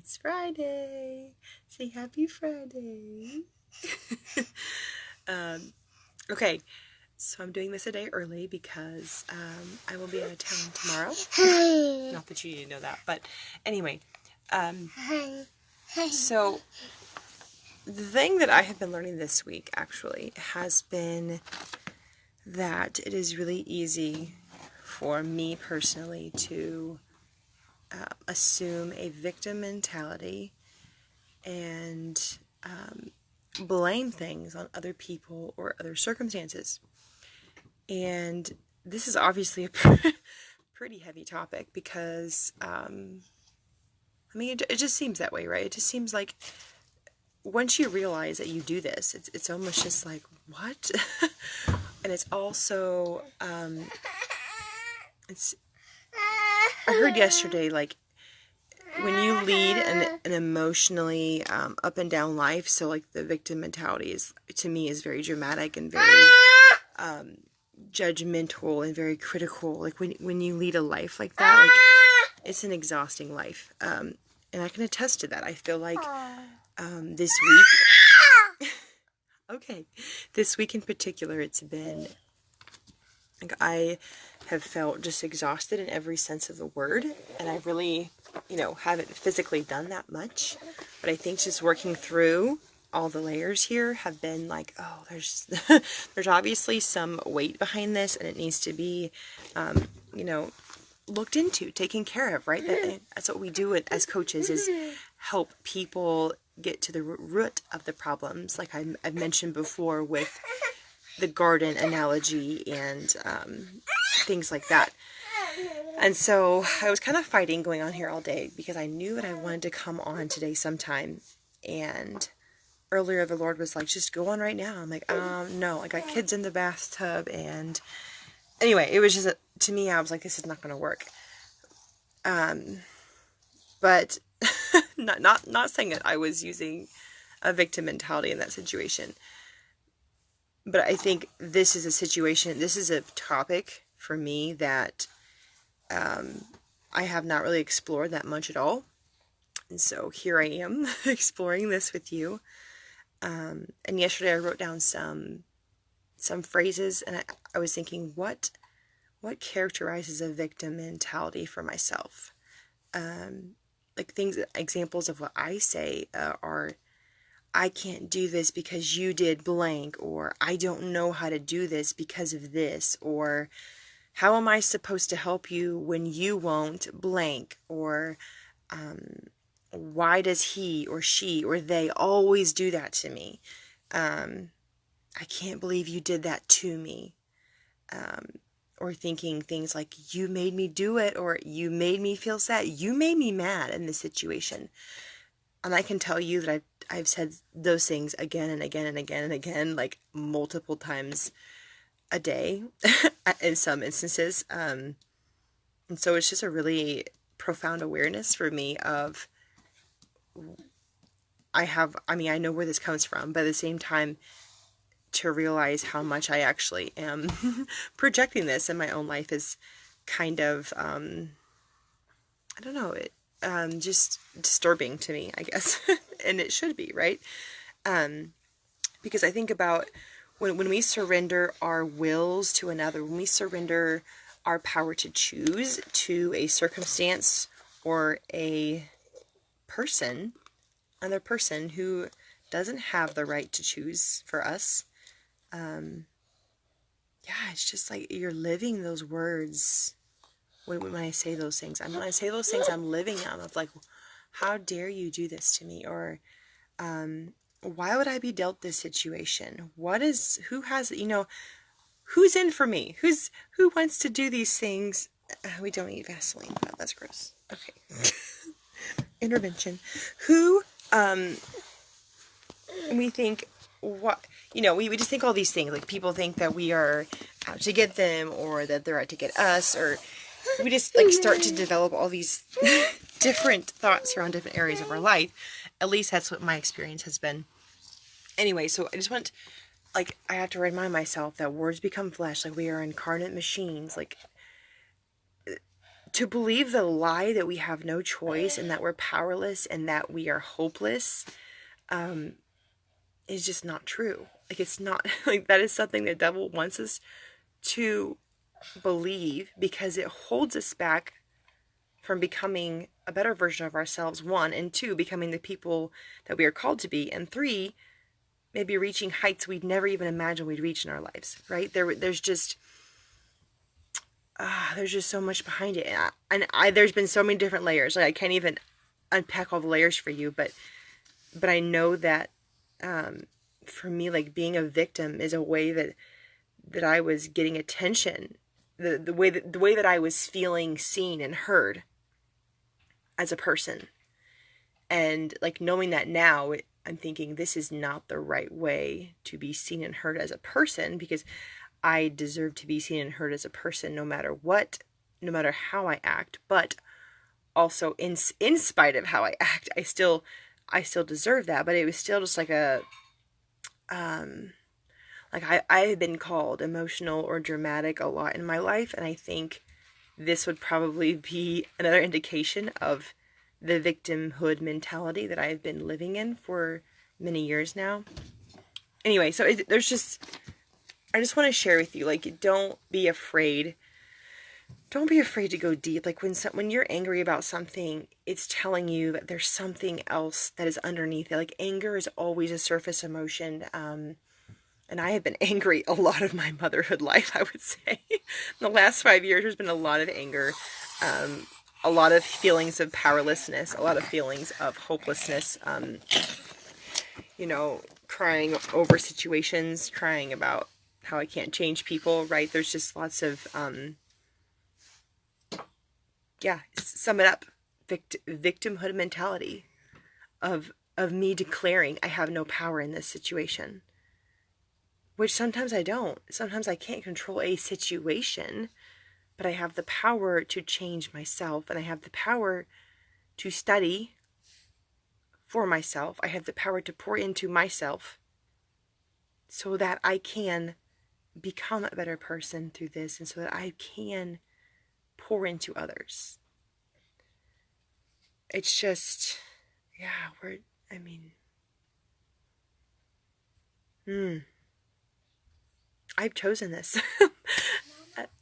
It's Friday. Say happy Friday. Okay, so I'm doing this a day early because I will be out of town tomorrow. Not that you need to know that, but anyway. So the thing that I have been learning this week actually has been that it is really easy for me personally to assume a victim mentality and blame things on other people or other circumstances. And this is obviously a pretty heavy topic because, it just seems that way, right? It just seems like once you realize that you do this, it's almost just like, what? And it's also, I heard yesterday, like, when you lead an emotionally up and down life, so like the victim mentality is, to me, is very dramatic and very judgmental and very critical. Like when you lead a life like that, like it's an exhausting life. And I can attest to that. I feel like this week, okay, this week in particular, it's been like I have felt just exhausted in every sense of the word, and I really, haven't physically done that much, but I think just working through all the layers here have been like, oh, there's there's obviously some weight behind this, and it needs to be, looked into, taken care of, right? That's what we do as coaches, is help people get to the root of the problems, like I've mentioned before with the garden analogy and things like that. And so I was kind of fighting going on here all day because I knew that I wanted to come on today sometime, and earlier the Lord was like, just go on right now. I'm like, no, I got kids in the bathtub, and anyway, it was just, to me, I was like, this is not going to work. But not saying that I was using a victim mentality in that situation. But I think this is a situation, this is a topic for me that I have not really explored that much at all. And so here I am exploring this with you. And yesterday I wrote down some phrases, and I was thinking, what characterizes a victim mentality for myself? Like examples of what I say are, I can't do this because you did blank, or I don't know how to do this because of this, or how am I supposed to help you when you won't blank, or why does he or she or they always do that to me? I can't believe you did that to me. Or thinking things like, you made me do it, or you made me feel sad, you made me mad in this situation. And I can tell you that I've said those things again and again and again and again, like multiple times a day in some instances. And so it's just a really profound awareness for me of, I know where this comes from, but at the same time, to realize how much I actually am projecting this in my own life is kind of, I don't know, just disturbing to me, I guess. And it should be, right? Because I think about when we surrender our wills to another, when we surrender our power to choose to a circumstance or a person, another person who doesn't have the right to choose for us, it's just like you're living those words when I say those things. When I say those things, I'm living them, of like, how dare you do this to me? Or why would I be dealt this situation? Who's in for me? Who wants to do these things? We don't eat Vaseline, but that's gross. Okay. Intervention. We think, we just think all these things, like people think that we are out to get them, or that they're out to get us, or we just like start to develop all these different thoughts around different areas of our life. At least that's what my experience has been. Anyway, so I just want, like, I have to remind myself that words become flesh, like we are incarnate machines. Like, to believe the lie that we have no choice and that we're powerless and that we are hopeless is just not true. Like, it's not, like, that is something the devil wants us to believe because it holds us back from becoming a better version of ourselves, one, and two, becoming the people that we are called to be, and three, maybe reaching heights we'd never even imagined we'd reach in our lives, right? There's just so much behind it, and there's been so many different layers. Like, I can't even unpack all the layers for you, but I know that for me, like, being a victim is a way that I was getting attention, the way that I was feeling seen and heard as a person. And, like, knowing that now, I'm thinking this is not the right way to be seen and heard as a person, because I deserve to be seen and heard as a person no matter what, no matter how I act. But also in spite of how I act, I still deserve that. But it was still just like a like, I have been called emotional or dramatic a lot in my life, and I think this would probably be another indication of the victimhood mentality that I've been living in for many years now. Anyway, so I just want to share with you, like, don't be afraid. Don't be afraid to go deep. Like, when you're angry about something, it's telling you that there's something else that is underneath it. Like, anger is always a surface emotion. And I have been angry a lot of my motherhood life, I would say. In the last 5 years, there's been a lot of anger, a lot of feelings of powerlessness, a lot of feelings of hopelessness, crying over situations, crying about how I can't change people, right? There's just lots of, sum it up, victimhood mentality of me declaring I have no power in this situation. Which sometimes I don't. Sometimes I can't control a situation, but I have the power to change myself, and I have the power to study for myself. I have the power to pour into myself so that I can become a better person through this, and so that I can pour into others. It's just, I've chosen this.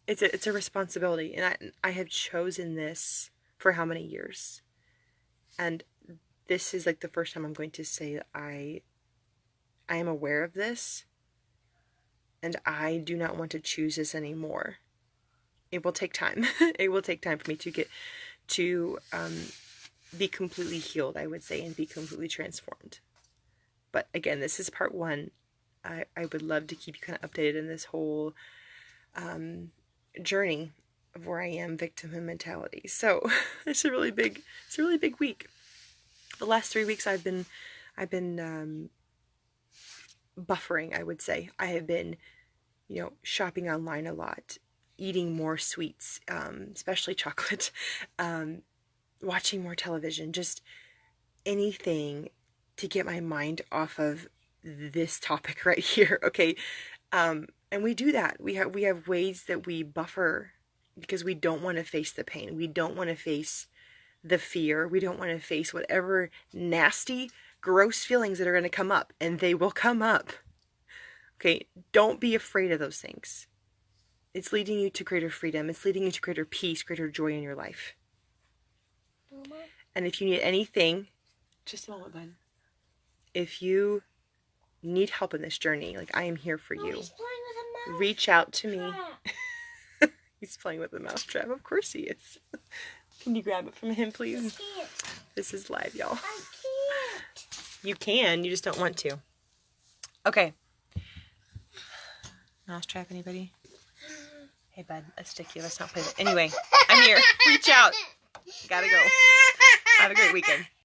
It's a responsibility, and I have chosen this for how many years? And this is like the first time I'm going to say that I am aware of this, and I do not want to choose this anymore. It will take time. It will take time for me to get to be completely healed, I would say, and be completely transformed. But again, this is part one. I would love to keep you kind of updated in this whole journey of where I am, victimhood mentality. So it's a really big week. The last 3 weeks I've been buffering, I would say. I have been, shopping online a lot, eating more sweets, especially chocolate, watching more television, just anything to get my mind off of this topic right here. Okay. And we do that. We have ways that we buffer because we don't want to face the pain. We don't want to face the fear. We don't want to face whatever nasty, gross feelings that are going to come up, and they will come up. Okay. Don't be afraid of those things. It's leading you to greater freedom. It's leading you to greater peace, greater joy in your life. Mama? And if you need anything, just a moment, bud. If you need help in this journey, like, I am here for you. Reach out to me. He's playing with the mousetrap. Of course he is. Can you grab it from him, please? I can't. This is live, y'all. I can't. You can. You just don't want to. Okay. Mousetrap, anybody? Hey, bud. Let's stick you. Let's not play that. Anyway, I'm here. Reach out. Gotta go. Have a great weekend.